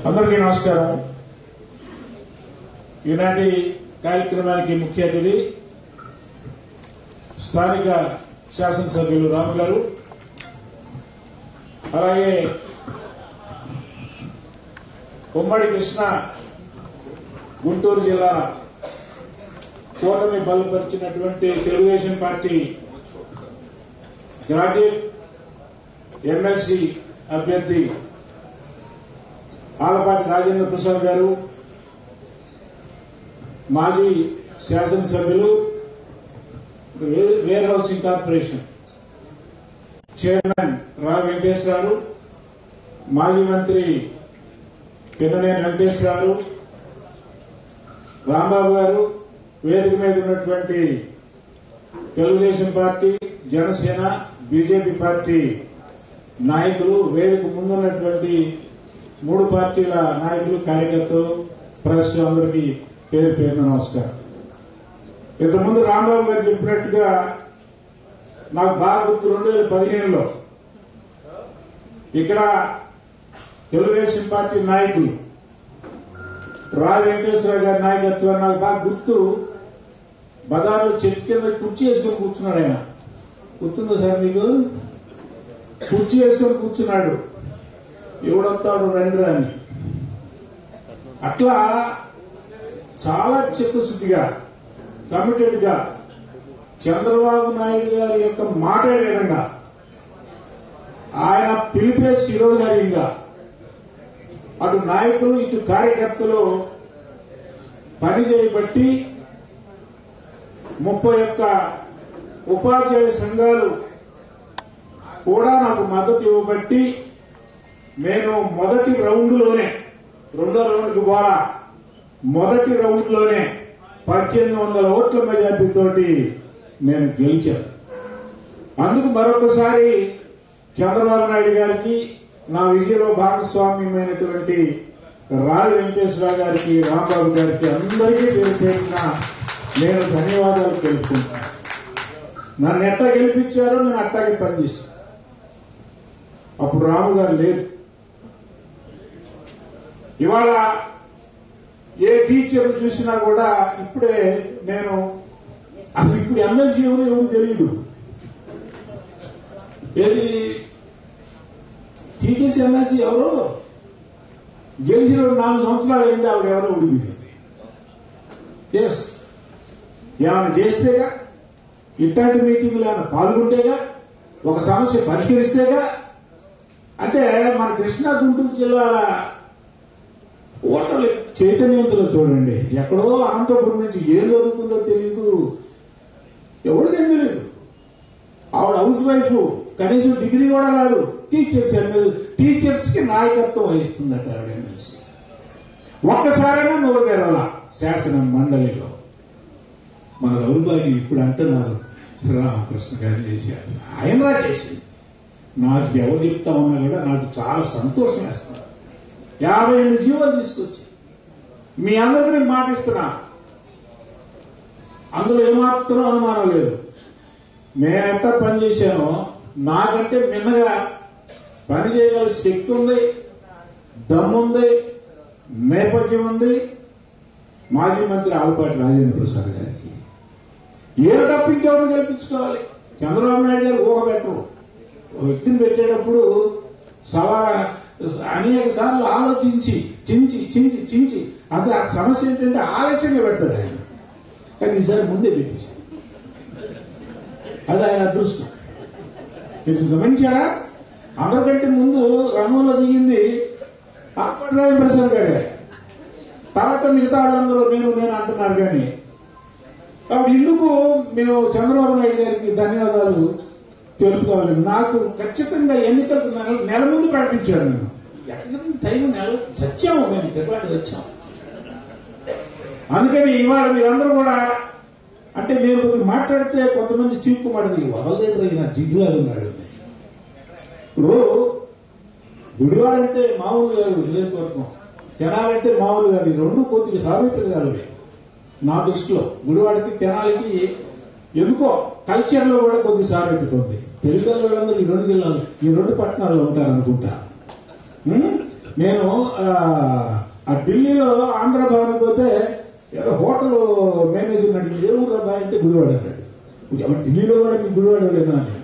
అందరికీ నమస్కారం. ఈనాటి కార్యక్రమానికి ముఖ్య అతిథి స్థానిక శాసనసభ్యులు రాము గారు, అలాగే ఉమ్మడి కృష్ణా గుంటూరు జిల్లా కూటమి బలపరిచినటువంటి తెలుగుదేశం పార్టీ గ్రాడ్యుయేట్ ఎమ్మెల్సీ అభ్యర్థి ఆలపాటి రాజేంద్ర ప్రసాద్ గారు, మాజీ శాసనసభ్యులు, వేర్ హౌసింగ్ కార్పొరేషన్ చైర్మన్ రా వెంకటేశ్వరరావు, మాజీ మంత్రి పిన్ననేని వెంకటేశ్వరరావు, రాంబాబు గారు, వేదిక మీద ఉన్నటువంటి Telugu Desam party, Janasena, BJP party నాయకులు, వేదిక ముందున్నటువంటి మూడు పార్టీల నాయకులు, కార్యకర్తలు, ప్రెస్ అందరికీ పేరు పేరున నమస్కారం. ఇంతకుముందు రాంబాబు గారు చెప్పినట్టుగా నాకు బాగా గుర్తు 2015లో ఇక్కడ తెలుగుదేశం పార్టీ నాయకులు రా వెంకటేశ్వర గారి నాయకత్వం నాకు బాగా గుర్తు. బజార్లో చెట్టు కింద కుర్చీ వేసుకొని కూర్చున్నాడు. ఆయన గుర్తుందా సార్ మీకు? కుర్చీ వేసుకొని కూర్చున్నాడు, ఎవడొస్తాడు రండి అని. అట్లా చాలా చిత్తశుద్ధిగా, కమిటెడ్ గా చంద్రబాబు నాయుడు గారి యొక్క మాట్లాడే విధంగా, ఆయన పిలిపే శిరోధార్యంగా అటు నాయకులు ఇటు కార్యకర్తలు పనిచేయబట్టి 31 ఉపాధ్యాయ సంఘాలు కూడా నాకు మద్దతు ఇవ్వబట్టి నేను మొదటి రౌండ్లోనే, రెండో రౌండ్కి పోరా, మొదటి రౌండ్లోనే 1800 ఓట్ల మెజార్టీతోటి నేను గెలిచాను. అందుకు మరొకసారి చంద్రబాబు నాయుడు గారికి, నా విజయంలో భాగస్వామ్యమైనటువంటి రావి వెంకటేశ్వరరావు గారికి, రాంబాబు గారికి, అందరికీ పేరున నేను ధన్యవాదాలు తెలుపుకుంటాను. నన్ను ఎట్టా గెలిపించారో నేను అట్టాగే పనిచేశాను. అప్పుడు రాము గారు లేరు. ఇవాళ ఏ టీచర్ చూసినా కూడా ఇప్పుడే నేను అసలు ఇప్పుడు ఎమ్మెల్సీ ఎవరు తెలియదు. ఏది టీచర్స్ ఎమ్మెల్సీ ఎవరు గెలిచిన 4 సంవత్సరాలు అయింది, ఆవిడ ఎవరో ఉడిగింది. ఎస్, ఏమైనా చేస్తేగా, ఇట్లాంటి మీటింగ్లు ఏమైనా పాల్గొంటేగా, ఒక సమస్య పరిష్కరిస్తేగా. అంటే మన కృష్ణా గుంటూరు జిల్లాల ఓటర్లు చైతన్యవంతులు చూడండి. ఎక్కడో అనంతపురం నుంచి ఏం చదువుకుందో తెలియదు, ఎవరికేం తెలియదు. ఆవిడ హౌస్ వైఫ్, కనీసం డిగ్రీ కూడా కాదు, టీచర్స్ కి నాయకత్వం వహిస్తుందట ఆవిడ ఎమ్మెల్సీ. ఒక్కసారైనా నోరు తెరవాల శాసన మండలిలో. మన దౌర్భాగ్యం ఇప్పుడు అంటున్నారు రామకృష్ణ గారు చేశారు, ఆయన చేసింది. నాకు ఎవరు చెప్తా ఉన్నా కూడా నాకు చాలా సంతోషం వేస్తారు. 58 జీవోలు తీసుకొచ్చి మీ అందరికీ నేను మాటిస్తున్నా, అందులో ఏమాత్రం అనుమానం లేదు. నేను ఎట్టా పనిచేశానో నాకంటే మిన్నగా పని చేయగల శక్తి ఉంది, దమ్ముంది, నేపథ్యం ఉంది మాజీ మంత్రి ఆలపాటి రాజేంద్ర ప్రసాద్ గారికి. ఏదో తప్పించేవాడిని గెలిపించుకోవాలి. చంద్రబాబు నాయుడు గారు ఊహబెట్టరు. ఒక వ్యక్తిని పెట్టేటప్పుడు అనేక సార్లు ఆలోచించి చించి అంటే ఆ సమస్య ఏంటంటే ఆలస్యంగా పెడతాడు ఆయన. కానీ ఈసారి ముందే పెట్టేశాడు. అది ఆయన అదృష్టం. మీరు గమనించారా? అందరికంటే ముందు రంగంలో దిగింది ఆలపాటి రాజేంద్ర ప్రసాద్ గారే. తర్వాత మిగతా వాళ్ళందరూ నేను అంటున్నారు. కానీ కాబట్టి ఇందుకు మేము చంద్రబాబు నాయుడు గారికి ధన్యవాదాలు తెలుపుకోవాలి. నాకు ఖచ్చితంగా ఎన్నికలకు నెల ముందు ప్రకటించాడు. నేను ఎక్కడి టైం చచ్చాము, మేము తిరుగుబాటు వచ్చాము. అందుకని ఇవాళ మీరందరూ కూడా, అంటే నేను కొద్దిగా మాట్లాడితే కొంతమంది చీక్కుమాడది, వదలదేంద్ర నా జిగ్గులాగా ఉన్నాడు. ఇప్పుడు గుడివాడంటే మామూలు కాదు, నియోజకవర్గం, తెనాలంటే మామూలు కాదు. ఈ రెండు కొద్దిగా సారూప్యతలు నా దృష్టిలో. గుడివాడకి తెనాలికి ఎందుకో కల్చర్ లో కూడా కొద్ది సారూప్యత ఉంది. తెలుగు వాళ్ళందరూ ఈ 2 జిల్లాలు, ఈ 2 పట్టణాల్లో ఉంటారనుకుంటా. నేను ఆ ఢిల్లీలో ఆంధ్ర భవన్ పోతే ఏదో హోటల్ మేనేజర్ అడిగి ఏ ఊరు అబ్బాయి అంటే గుడివాడ అన్నాడు. ఎవరు ఢిల్లీలో కూడా మీ గుడివాడ లేదా అని.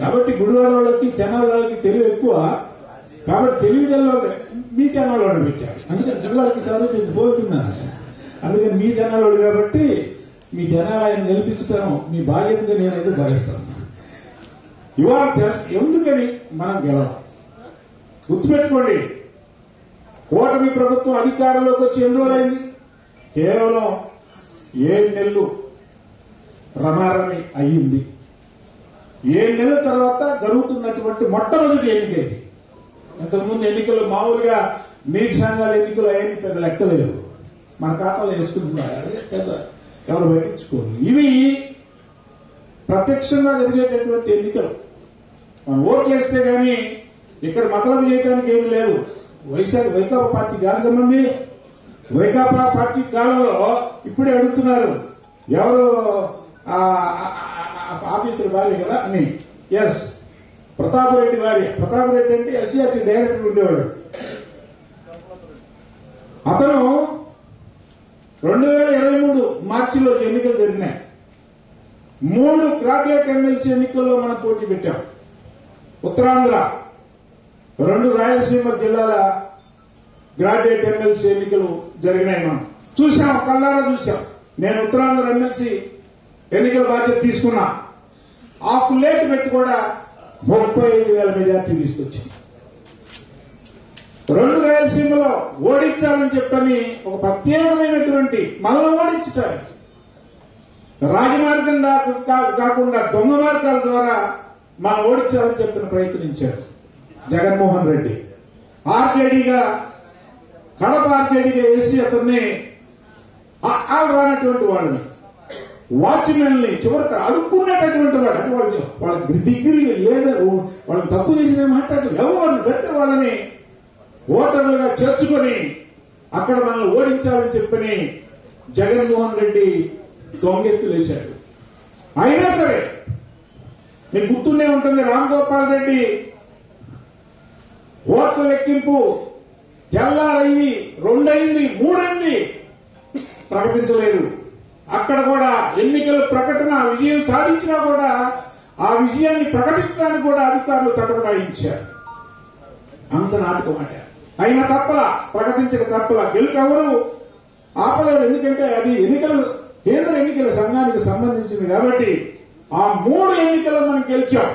కాబట్టి గుడివాడ వాళ్ళకి తెనాలి వాళ్ళకి తెలివి ఎక్కువ. కాబట్టి తెలివిగల మీ తెనాలి వాడు పెట్టారు. అందుకని గుడివాడికి చదువు మీకు పోతుందా. అందుకని మీ తెనాలి వాడు కాబట్టి మీ తెనాలి ఆయన నిలిపించుతాను. మీ బాధ్యతగా నేనైతే భావిస్తాను. ఇవాళ ఎందుకని మనం గెలవాలి గుర్తుపెట్టుకోండి. కూటమి ప్రభుత్వం అధికారంలోకి వచ్చి ఎన్ని రోజులైంది? కేవలం 7 నెలలు రమారమి అయ్యింది. 7 నెలల తర్వాత జరుగుతున్నటువంటి మొట్టమొదటి ఎన్నిక ఇది. ఇంతకుముందు ఎన్నికలు మామూలుగా నీటి సంఘాల ఎన్నికలు అయ్యి పెద్ద లెక్కలేదు. మన ఖాతాలో వేసుకుంటున్నారు. అదే పెద్ద ఎవరు పట్టించుకోరు. ఇవి ప్రత్యక్షంగా జరిగేటటువంటి ఎన్నికలు. మనం ఓట్లు వేస్తే గానీ ఇక్కడ మతలబు చేయడానికి ఏమి లేదు. వైకాపా పార్టీ కాదు మంది. వైకాపా పార్టీ కాలంలో ఇప్పుడే అడుగుతున్నారు ఎవరు ఆఫీసర్ భార్య కదా అని. ఎస్, ప్రతాపరెడ్డి భార్య. ప్రతాపరెడ్డి అంటే ఎస్సీఆర్టీ డైరెక్టర్ ఉండేవాడు. అతను 2023 మార్చిలో ఎన్నికలు జరిగినాయి. 3 గ్రాడ్యుయేట్ ఎమ్మెల్సీ ఎన్నికల్లో మనం పోటీ పెట్టాం. ఉత్తరాంధ్ర 2 రాయలసీమ జిల్లాల గ్రాడ్యుయేట్ ఎమ్మెల్సీ ఎన్నికలు జరిగినాయి. మనం చూసాం, కళ్ళారా చూసాం. నేను ఉత్తరాంధ్ర ఎమ్మెల్సీ ఎన్నికల బాధ్యత తీసుకున్నా. హాఫ్ లేట్ పెట్టి కూడా 35,000 మెజార్టీ తీసుకొచ్చింది. 2 రాయలసీమలో ఓడించాలని చెప్పని ఒక ప్రత్యేకమైనటువంటి మనల్ని ఓడించడానికి రాజమార్గం కాకుండా దొంగ మార్గాల ద్వారా మనం ఓడించాలని చెప్పిన ప్రయత్నించాడు జగన్మోహన్ రెడ్డి. ఆర్జేడీగా కడప ఆర్జేడీగా వేసి అతన్ని రానటువంటి వాళ్ళని వాచ్మెన్ని చివరికి అడుక్కునేటటువంటి వాడు. అంటే వాళ్ళకి డిగ్రీ లేదు, వాళ్ళని తప్పు చేసిన మాట్లాడలేదు. ఎవరు పెట్టే వాళ్ళని ఓటర్లుగా చేర్చుకొని అక్కడ మనల్ని ఓడించాలని చెప్పని జగన్మోహన్ రెడ్డి దొంగెత్తులేశాడు. అయినా సరే మీకు గుర్తుండే ఉంటుంది, రామ్ గోపాల్ రెడ్డి ఓట్ల లెక్కింపు తెల్లారయ్యి 2 అయింది 3 అయింది ప్రకటించలేదు. అక్కడ కూడా ఎన్నికల ప్రకటన విజయం సాధించినా కూడా ఆ విజయాన్ని ప్రకటించడానికి కూడా అధికారులు తటపటాయించారు. అంత నాటకం మాట. అయినా తప్పలా, ప్రకటించక తప్పలా. గెలుపు ఎవరు ఆపలేరు. ఎందుకంటే అది కేంద్ర ఎన్నికల సంఘానికి సంబంధించింది కాబట్టి ఆ 3 ఎన్నికల్లో మనం గెలిచాం.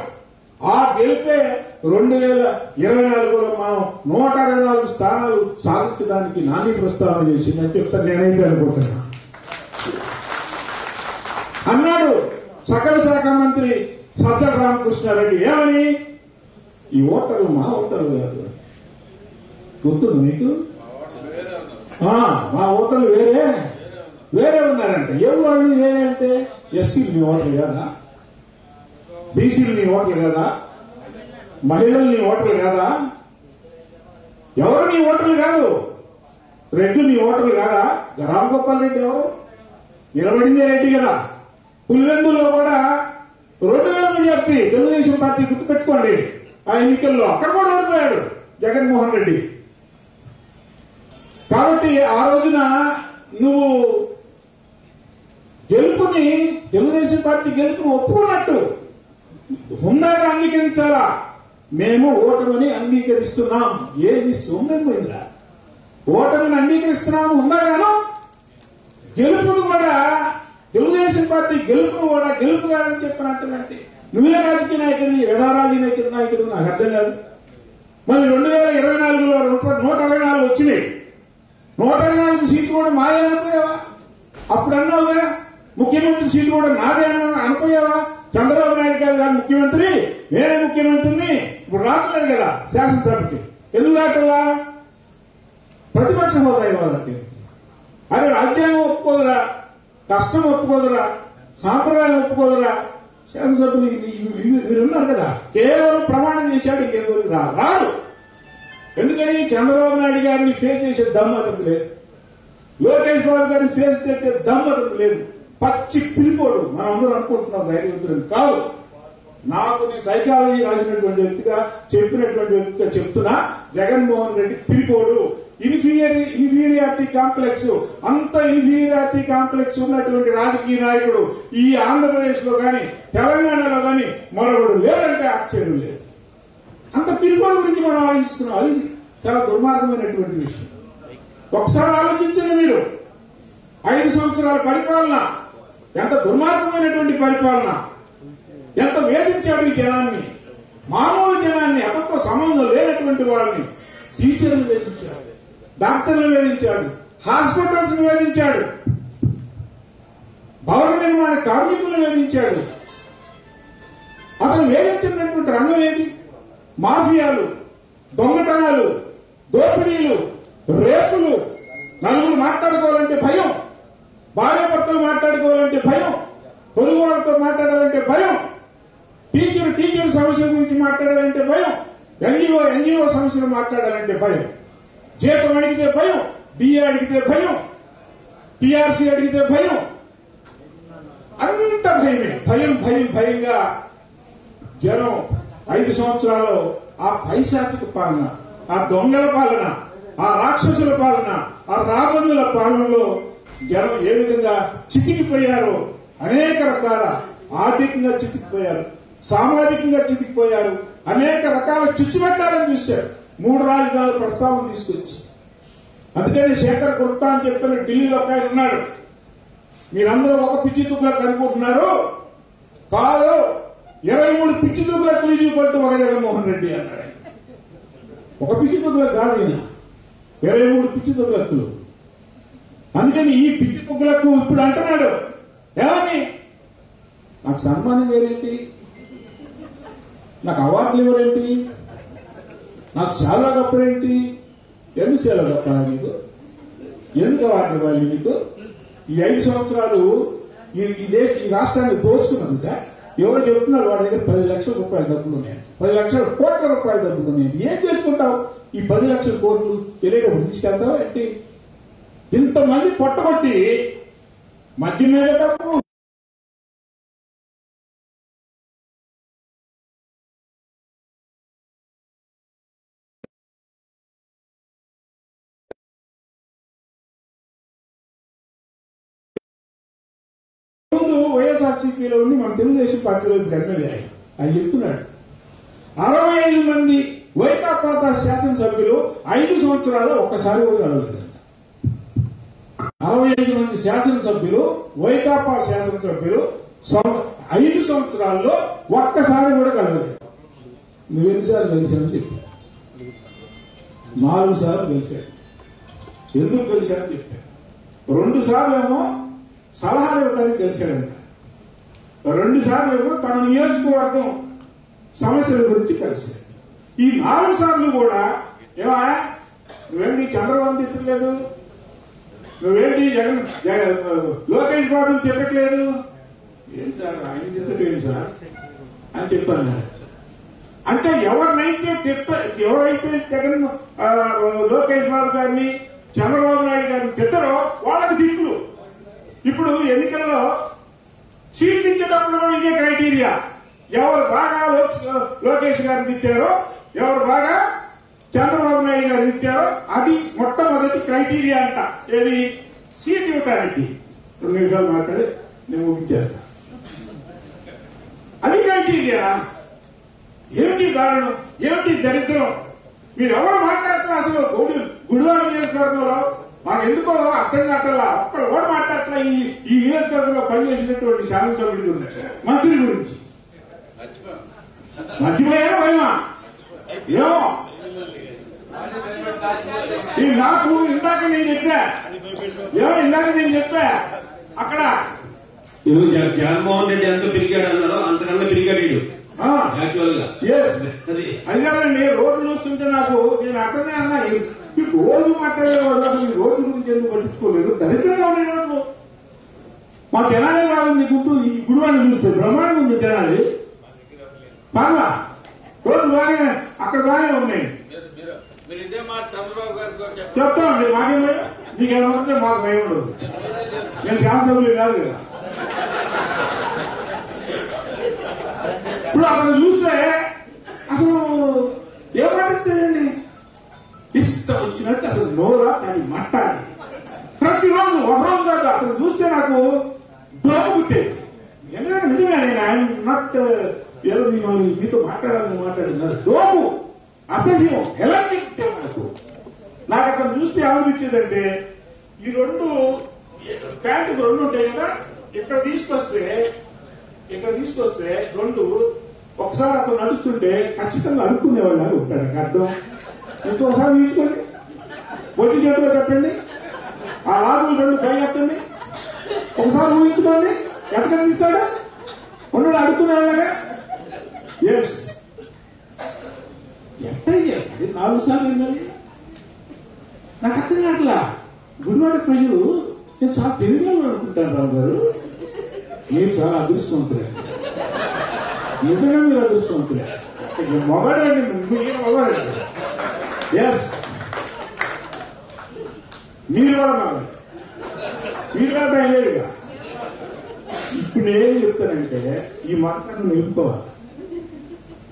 ఆ గెలిపే 2024లో మనం 164 స్థానాలు సాధించడానికి నాంది ప్రస్తావన చేసిందని చెప్తాను నేనైతే అనుకుంటున్నా. అన్నాడు సకల శాఖ మంత్రి సజ్జల రామకృష్ణారెడ్డి. ఏమని? ఈ ఓటర్లు మా ఓటర్లు కాదు. గుర్తుంది మీకు? మా ఓటర్లు వేరే ఉన్నారంట. ఎవరు వాళ్ళు వేరే అంటే ఎస్సీలు నీ ఓటర్లు కదా, బీసీలు నీ ఓటర్లు కదా, మహిళలు నీ ఓటర్లు కాదా, ఎవరు నీ ఓటర్లు కాదు, రెడ్లు నీ ఓటర్లు కాదా. రామ్ గోపాల్ రెడ్డి ఎవరు? నిలబడిందే రెడ్డి కదా. పులివెందులో కూడా 2,000 మెజార్టీ తెలుగుదేశం పార్టీ గుర్తుపెట్టుకోండి. ఆ ఎన్నికల్లో అక్కడ కూడా ఓడిపోయాడు జగన్మోహన్ రెడ్డి. కాబట్టి ఆ రోజున నువ్వు గెలుపుని, తెలుగుదేశం పార్టీ గెలుపుని ఒప్పుకున్నట్టు హుందాగా అంగీకరించాలా. మేము ఓటమిని అంగీకరిస్తున్నాం. ఏది సోమ్యంగా ఓటమిని అంగీకరిస్తున్నాము హుందాగాను. గెలుపును కూడా తెలుగుదేశం పార్టీ గెలుపును కూడా గెలుపు కాదని చెప్పినట్టు నువ్వే రాజకీయ నాయకుడివి, యథారాజకీయ నాయకుడు నాకు అర్థం కాదు. మరి 2024లో 124 వచ్చినాయి. 124 సీట్లు కూడా మాయే అనుకోయావా? అప్పుడు అన్నావుగా ముఖ్యమంత్రి సీటు కూడా నాదే అనుకోయావా? చంద్రబాబు నాయుడు గారు కాదు ముఖ్యమంత్రి, నేనే ముఖ్యమంత్రిని. ఇప్పుడు రావట్లేదు కదా శాసనసభకి. ఎందుకు రావట్లా? ప్రతిపక్ష హోదా ఇవ్వాలంటే. అరే రాజ్యాంగం ఒప్పుకోదురా, కష్టం ఒప్పుకోదురా, సాంప్రదాయం ఒప్పుకోదురా. శాసనసభ్యులు మీరున్నారు కదా, కేవలం ప్రమాణం చేశాడు, ఇంకేదో రాదు. ఎందుకని? చంద్రబాబు నాయుడు గారిని ఫేస్ చేసే దమ్ము అతనికి లేదు, లోకేష్ బాబు గారిని ఫేస్ చేసే దమ్ము అతనికి లేదు. పచ్చి పిలిపోడు. మనం అందరూ అనుకుంటున్నాం ధైర్యవంతులని కాదు. నాకు నేను సైకాలజీ రాసినటువంటి వ్యక్తిగా చెప్తున్నా, జగన్మోహన్ రెడ్డి పిరికోడు. ఇన్ఫీరియారిటీ కాంప్లెక్స్, అంత ఇన్ఫీరియారిటీ కాంప్లెక్స్ ఉన్నటువంటి రాజకీయ నాయకుడు ఈ ఆంధ్రప్రదేశ్ లో గాని తెలంగాణలో గాని మరొకడు లేదంటే ఆశ్చర్యం లేదు. అంత పిరికోడు గురించి మనం ఆలోచిస్తున్నాం. అది చాలా దుర్మార్గమైనటువంటి విషయం. ఒకసారి ఆలోచించండి మీరు. 5 సంవత్సరాల పరిపాలన ఎంత దుర్మార్గమైనటువంటి పరిపాలన, ఎంత వేధించాడు ఈ జనాన్ని, మామూలు జనాన్ని, అతనితో సంబంధం లేనటువంటి వాళ్ళని. టీచర్లు వేధించాడు, డాక్టర్లు వేధించాడు, హాస్పిటల్స్ వేధించాడు, భవన నిర్మాణ కార్మికులను వేధించాడు. అతను వేధించినటువంటి రంగం ఏది? మాఫియాలు, దొంగతనాలు, దోపిడీలు, రేపులు, నలుగురు మాట్లాడుకోవాలంటే భయం, భార్యాభర్తలు మాట్లాడుకోవాలంటే భయం, పొరుగు వాళ్ళతో మాట్లాడాలంటే భయం, టీచర్ సమస్యల గురించి మాట్లాడాలంటే భయం, ఎన్జిఓ సమస్యలు మాట్లాడాలంటే భయం, జీతం అడిగితే భయం, డిఏ అడిగితే భయం, టీఆర్సీ అడిగితే భయం, అంత భయమే. భయంగా జనం 5 సంవత్సరాలు ఆ పైశాచిక పాలన, ఆ దొంగల పాలన, ఆ రాక్షసుల పాలన, ఆ రాబందుల పాలనలో జనం ఏ విధంగా చితికిపోయారో, అనేక రకాల ఆర్థికంగా చితికిపోయారు, సామాజికంగా చితికిపోయారు, అనేక రకాల చిచ్చుపెట్టాలని చూశారు 3 రాజధానుల ప్రస్తావన తీసుకొచ్చి. అందుకని శేఖర్ గుప్తా అని చెప్పిన ఢిల్లీలో ఒక ఆయన ఉన్నాడు. మీరందరూ ఒక పిచ్చి తుగ్గులకు అనుకుంటున్నారు, కాదు 23 పిచ్చి తుగ్గులకు ఈజీపట్టు ఒక జగన్మోహన్ రెడ్డి అన్నాడు. ఒక పిచ్చి తుగ్గులకు కాదు ఈయన, 23 పిచ్చి తుగ్గులకులు. అందుకని ఈ పిచ్చి తుగ్గులకు ఇప్పుడు అంటున్నాడు, ఏమని నాకు సన్మానం చేయరేంటి, నాకు అవార్డులు ఇవ్వరేంటి, నాకు శాలా కప్పరేంటి, ఎందుకు శాలా కప్పాలి నీకు, ఎందుకు అవార్డు ఇవ్వాలి నీకు? ఈ 5 సంవత్సరాలు ఈ రాష్ట్రాన్ని దోచుకున్నందుక ఎవరో చెప్తున్నారు వాడి దగ్గర 10 లక్షల రూపాయల డబ్బులు ఉన్నాయి, 10 లక్షల కోట్ల రూపాయల డబ్బులు ఉన్నాయి. ఏం చేసుకుంటావు ఈ 10 లక్షల కోట్లు? తెలియటప్పుడు తీసుకెళ్తావా ఏంటి? ఇంతమంది పొట్టగొట్టి మధ్య మీద డబ్బు, ముందు వైఎస్ఆర్సీపీలో ఉండి మన తెలుగుదేశం పార్టీలో ఇప్పుడు ఎమ్మెల్యే ఆయన చెప్తున్నాడు 65 మంది వైకాపా శాసనసభ్యులు 5 సంవత్సరాల్లో ఒక్కసారి కూడా కలవలేదు. 65 మంది శాసనసభ్యులు, వైకాపా శాసనసభ్యులు 5 సంవత్సరాల్లో ఒక్కసారి కూడా కలవలేదు. నువ్వెన్నిసార్లు కలిశానని చెప్పా, 4 సార్లు కలిశాను. ఎందుకు కలిశానని చెప్పా. 2 సార్లు ఏమో సలహాలు ఇవ్వడానికి కలిశాడంట, 2 సార్లు ఏమో తన నియోజకవర్గం సమస్యల గురించి కలిశాడు. ఈ 4 సార్లు కూడా ఏమా నువ్వేంటి చంద్రబాబు తిట్టలేదు, నువ్వేంటి లోకేష్ బాబు చెప్పట్లేదు, ఏం సార్ ఆయన చెప్పేది సార్ అని చెప్పాను. అంటే ఎవరైతే జగన్ లోకేష్ బాబు గారిని చంద్రబాబు నాయుడు గారిని తిట్టారో వాళ్ళకి తిట్లు. ఇప్పుడు ఎన్నికల్లో సీట్లు ఇచ్చేటప్పుడు కూడా ఇదే క్రైటీరియా. ఎవరు బాగా లోకేష్ గారిని తిట్టారో, ఎవరు బాగా చంద్రబాబు నాయుడు గారు ఇచ్చారో అది మొట్టమొదటి క్రైటీరియా అంట. ఏది? సీట్ ఇవ్వటానికి. 2 నిమిషాలు మాట్లాడి నేను ముగించేస్తా. అది క్రైటీరియా. ఏమిటి దారుణం, ఏమిటి దరిద్రం? మీరు ఎవరు మాట్లాడట్లా అసలు? గుడివాడ నియోజకవర్గంలో మాకు ఎందుకో అర్థం కావట్లా, ఒక్కడు కూడా మాట్లాడట్లా. ఈ నియోజకవర్గంలో పనిచేసినటువంటి శాసనసభ్యుడి గురించి, మంత్రి గురించి మర్చిపోయారా? భయమా? ఏమో నాకు ఇందాక నేను చెప్పా అక్కడ జగన్మోహన్ రెడ్డి ఎంత పెరిగాడు అన్నారో అంతకన్నా పెరిగాడు యాక్చువల్ గా. అదేనండి, రోడ్డు చూస్తుంటే నాకు నేను అక్కడనే అన్నా, రోజు మాట్లాడేవాడు అసలు రోడ్డు గురించి ఎందుకు పట్టించుకోలేదు? దరిద్రంగా ఉండే రోడ్లు. మా తెనాలి రావాలి గుర్తు, ఈ గుడివాడిని చూస్తే బ్రహ్మాండంగా ఉంది తెనాలి. పర్లా రోడ్లు బాగానే అక్కడ బాగానే ఉన్నాయి. చెప్తామండి, మాకేమో మీకేమంటే మాకు భయం ఉండదు. నేను శాసనసభ్యులు కాదు కదా. ఇప్పుడు అతను చూస్తే అసలు ఏమంటాడండి, ఇష్టం వచ్చినట్టు అసలు నోరా దాన్ని మాట్లాడి ప్రతిరోజు ఒకరోజు కాదు అతను చూస్తే నాకు దోమ పుట్టేది. ఎందుకంటే నిజంగా నేను ఆయన నాట్ ఏదో మీతో మాట్లాడిన దోము అసహ్యం ఎలాంటి నాకు అతను చూస్తే ఏమనిపించేదంటే ఈ రెండు ప్యాంటుకు రెండు ఉంటాయి కదా, ఇక్కడ తీసుకొస్తే రెండు ఒకసారి అతను నడుస్తుంటే ఖచ్చితంగా అనుకునేవాళ్ళు ఉంటాడు అర్థం. ఇంకోసారి తీసుకోండి, బొట్టి చేతిలో పెట్టండి, ఆ రాజులు రెండు పై కట్టండి, ఒకసారి ఊహించుకోండి ఎంత కనిపిస్తాడా ఉన్నాడు అనుకునేవాళ్ళగా. ఎస్ ఎంత అది 4 సార్లు వినాలి. నాకు అర్థం కావట్లా. గుడివాడ ప్రజలు నేను చాలా తెలుగులో అనుకుంటాను. రావు గారు మీరు చాలా అదృష్టవంతులే, నిజంగా మీరు అదృష్టవంతులే. మొగాడండి మీరు, మొగాడండి. ఎస్ మీరు కూడా మొగాడు, మీరు కూడా అయ్యేదిగా. ఇప్పుడు నేనేం చెప్తానంటే ఈ మార్కెట్ను నిలుపుకోవాలి,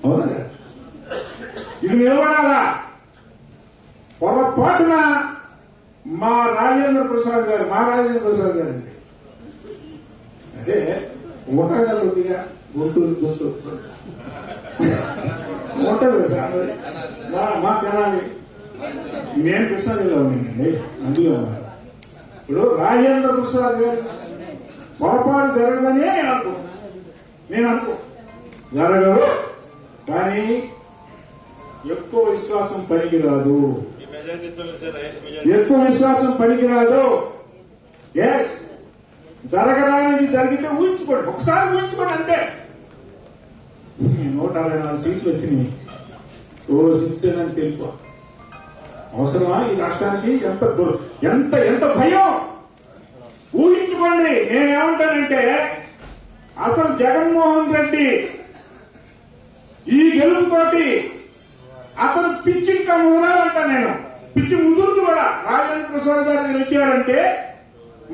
అవునా? ఇది నిలబడాలా. పొరపాటున మా రాజేంద్ర ప్రసాద్ గారు అండి, అంటే ఉంటాగా కొద్దిగా గుంటూరు ఉంటుంది సార్. మా తెనాలి, నేను కృష్ణా జిల్లా ఉన్నానండి, అందులో ఇప్పుడు రాజేంద్ర ప్రసాద్ గారు పొరపాటు జరగదని నేను అనుకో జరగదు, కానీ ఎక్కువ విశ్వాసం పనికిరాదు. ఎస్ జరగడానికి జరిగితే ఊహించుకోండి, ఒకసారి ఊహించుకోండి అంతే. 164 సీట్లు వచ్చినాయి, ఓ సిస్టేనని తెలుసు. అవసరమా ఈ రాష్ట్రానికి? ఎంత భయం ఊహించుకోండి. నేనేమంటానంటే అసలు జగన్మోహన్ రెడ్డి ఈ గెలుపుతోటి అతను పిచ్చి ముదరాలంట. నేను పిచ్చి ముదురుతూ కూడా రాజేంద్ర ప్రసాద్ గారు గెలిచారంటే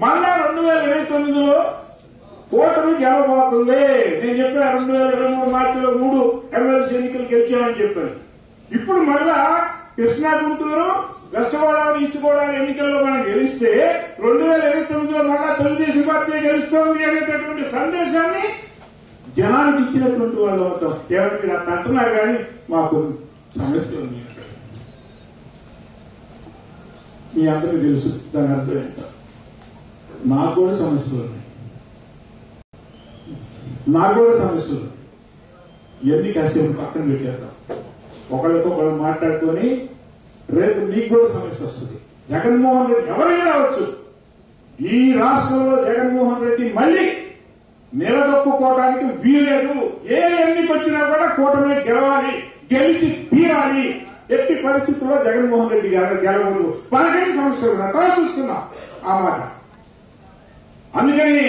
మళ్ళా 2029లో కూటమి గెలవబోతుంది. నేను చెప్పాను 2023 మార్చిలో 3 ఎమ్మెల్సీ ఎన్నికలు గెలిచామని చెప్పాను. ఇప్పుడు మళ్ళా కృష్ణా, గుంటూరు, వెస్ట్ గోదావరి, ఈస్ట్ గోదావరి ఎన్నికల్లో మనం గెలిస్తే 2029లో మళ్ళా తెలుగుదేశం పార్టీ గెలుస్తోంది అనేటటువంటి సందేశాన్ని జనానికి ఇచ్చినటువంటి వాళ్ళు అవుతాం. కేవలం మీరు అట్లా అంటున్నారు కానీ మాకు సమస్యలు ఉన్నాయి. మీ అందరికీ తెలుసు దాని అర్థం ఏంటో. నాకు కూడా సమస్యలు ఉన్నాయి, ఇవన్నీ కాసేపు పక్కన పెట్టేద్దాం. ఒకళ్ళకొకళ్ళు మాట్లాడుకొని రేపు నీకు కూడా సమస్య వస్తుంది. జగన్మోహన్ రెడ్డి ఎవరైనా రావచ్చు, ఈ రాష్ట్రంలో జగన్మోహన్ రెడ్డి మళ్లీ నిలదొక్కుకోవడానికి వీలేదు. ఏ ఎన్నిక వచ్చినా కూడా కూటమి గెలవాలి, గెలిచి తీరాలి. ఎట్టి పరిస్థితుల్లో జగన్మోహన్ రెడ్డి గెలవదు. మనకేం సమస్యలు ఉన్నాయి చూస్తున్నాం ఆ మాట. అందుకని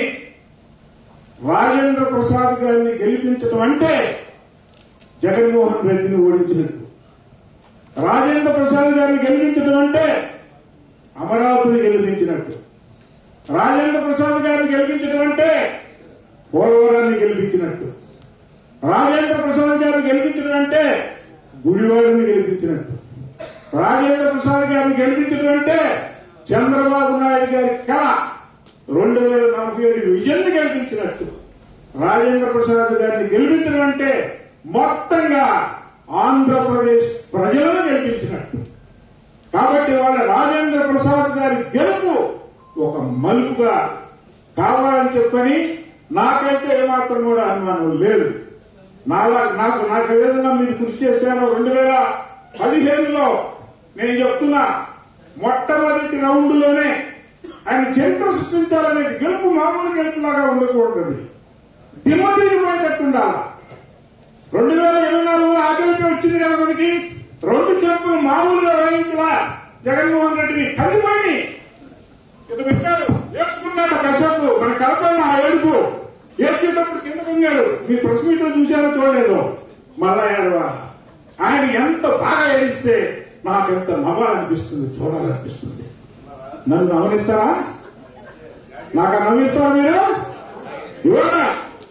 రాజేంద్ర ప్రసాద్ గారిని గెలిపించడం అంటే జగన్మోహన్ రెడ్డిని ఓడించినట్టు. రాజేంద్ర ప్రసాద్ గారిని గెలిపించడం అంటే అమరావతిని గెలిపించినట్టు. రాజేంద్ర ప్రసాద్ గారిని గెలిపించడం అంటే పోలవరాన్ని గెలిపించినట్టు. రాజేంద్ర ప్రసాద్ గారిని గెలిపించడం అంటే గుడివాడని గెలిపించినట్టు. రాజేంద్ర ప్రసాద్ గారిని గెలిపించడం అంటే చంద్రబాబు నాయుడు గారి కళ 2047 విజన్ గెలిపించినట్టు. రాజేంద్ర ప్రసాద్ గారిని గెలిపించడం అంటే మొత్తంగా ఆంధ్రప్రదేశ్ ప్రజలను గెలిపించినట్టు. కాబట్టి వాళ్ళ రాజేంద్ర ప్రసాద్ గారి గెలుపు ఒక మలుపుగా కావాలని చెప్పని నాకైతే ఏమాత్రం కూడా అనుమానం లేదు. నాకు ఏ విధంగా మీరు కృషి చేశానో 2015లో నేను చెప్తున్నా, మొట్టమొదటి రౌండ్లోనే ఆయన చరిత్ర సృష్టించాలనేది గెలుపు మామూలు గెలుపులాగా ఉండకూడదు, దిమ్మదిరిగిపోయేటట్టు ఉండాలి. 2024లో ఆ గెలుపు వచ్చింది కదా మనకి. 2 చెప్పులు మామూలుగా వహించలా జగన్మోహన్ రెడ్డిని కలిపి ఇది పెట్టాడు, ఏడ్చుకున్నాడు కసపు. మన కలపైన ఆ ఏడుపు ఏడ్చేటప్పుడు కింద పొంగాడు. మీ ప్రెస్ మీట్ లో చూశారో చూడలేదు, మళ్ళా ఏడవా. ఆయన ఎంత బాగా ఏడిస్తే నాకెంత నవ్వాలనిపిస్తుంది, చూడాలనిపిస్తుంది. నన్ను నవ్వనిస్తారా? నాకు నవ్విస్తారా మీరు? ఇవాళ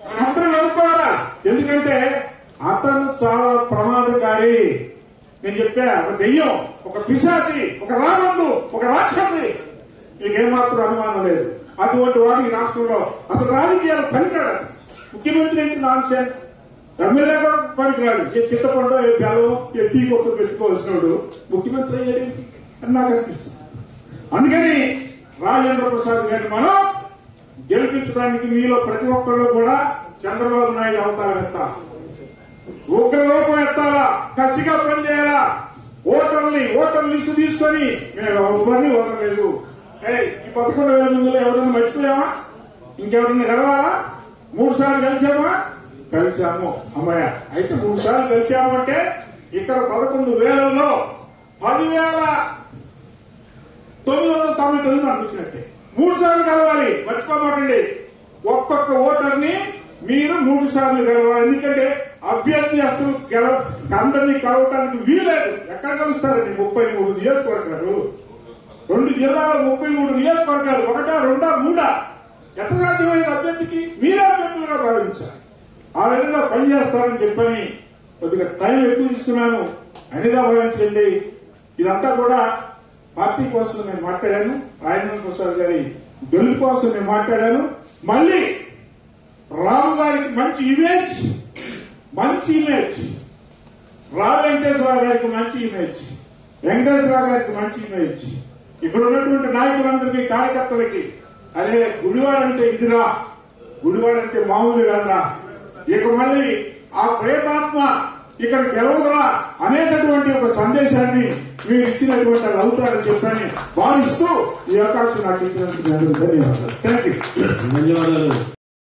మనందరం నవ్వుకోవాలా? ఎందుకంటే అతను చాలా ప్రమాదకారి. నేను చెప్పా, ఒక దెయ్యం, ఒక పిశాచి, ఒక రావణుడు, ఒక రాక్షసి, మీకేమాత్రం అనుమానం లేదు. అటువంటి వాడు ఈ రాష్ట్రంలో అసలు రాజకీయాలు పనికిరాడు. ముఖ్యమంత్రి ఏంటి నాన్ సెన్స్, ఎమ్మెల్యే కూడా పనికిరాడు. చిత్తపండు బెల్లం టీ కొట్టు పెట్టుకోవాల్సినోడు ముఖ్యమంత్రి అయ్యేది అని నాకు అనిపిస్తుంది. అందుకని రాజేంద్ర ప్రసాద్ గారిని మనం గెలిపించడానికి మీలో ప్రతి ఒక్కళ్ళు కూడా చంద్రబాబు నాయుడు అవతారం ఎత్తాలి, ఉగ్ర రూపం ఎత్తాలా, కసిగా పనిచేయాలా. ఓటర్ లిస్టు తీసుకొని మేము ఎవరిని వదలలేదు. ఈ 11,000 మందిలో ఎవరైనా మర్చిపోయామా? ఇంకెవరన్నా కలవాలా? 3 సార్లు కలిసామా? కలిసాము. అమ్మాయ అయితే 3 సార్లు కలిసాము అంటే ఇక్కడ 11,000లో 10,999 అనిపించినట్టే. 3 సార్లు కలవాలి, మర్చిపోమాకండి. ఒక్కొక్క ఓటర్ని మీరు 3 సార్లు కలవాలి. ఎందుకంటే అభ్యర్థి అసలు అందరినీ కలవటానికి వీలేదు. ఎక్కడ కలుస్తారండి? 33 నియోజకవర్గాలు, 2 జిల్లాలో 33 నియోజకవర్గాలు, 1, 2, 3 ఎంత సాధ్యమైన అభ్యర్థికి మీరే అభ్యర్థులుగా భావించాలి. ఆ విధంగా పనిచేస్తారని చెప్పని కొద్దిగా టైం ఎక్కువ తీసుకున్నాను అనిగా భావించండి. ఇదంతా కూడా పార్టీ కోసం నేను మాట్లాడాను, రాజేంద్ర ప్రసాద్ గారి గెలుపు కోసం నేను మాట్లాడాను. మళ్ళీ రాము గారికి మంచి ఇమేజ్, రావు వెంకటేశ్వర గారికి మంచి ఇమేజ్, వెంకటేశ్వర గారికి మంచి ఇమేజ్, ఇక్కడ ఉన్నటువంటి నాయకులందరికీ, కార్యకర్తలకి అదే గుడివాడంటే ఇదిరా, గుడివాడంటే మామూలు కాదురా, ఇక మళ్ళీ ఆ ప్రేమాత్మ ఇక్కడ గెలవదురా అనేటటువంటి ఒక సందేశాన్ని మీరు ఇచ్చినటువంటి అది అవుతారని చెప్పని భావిస్తూ ఈ అవకాశం నాకు ఇచ్చినందుకు ధన్యవాదాలు. Thank you. ధన్యవాదాలు.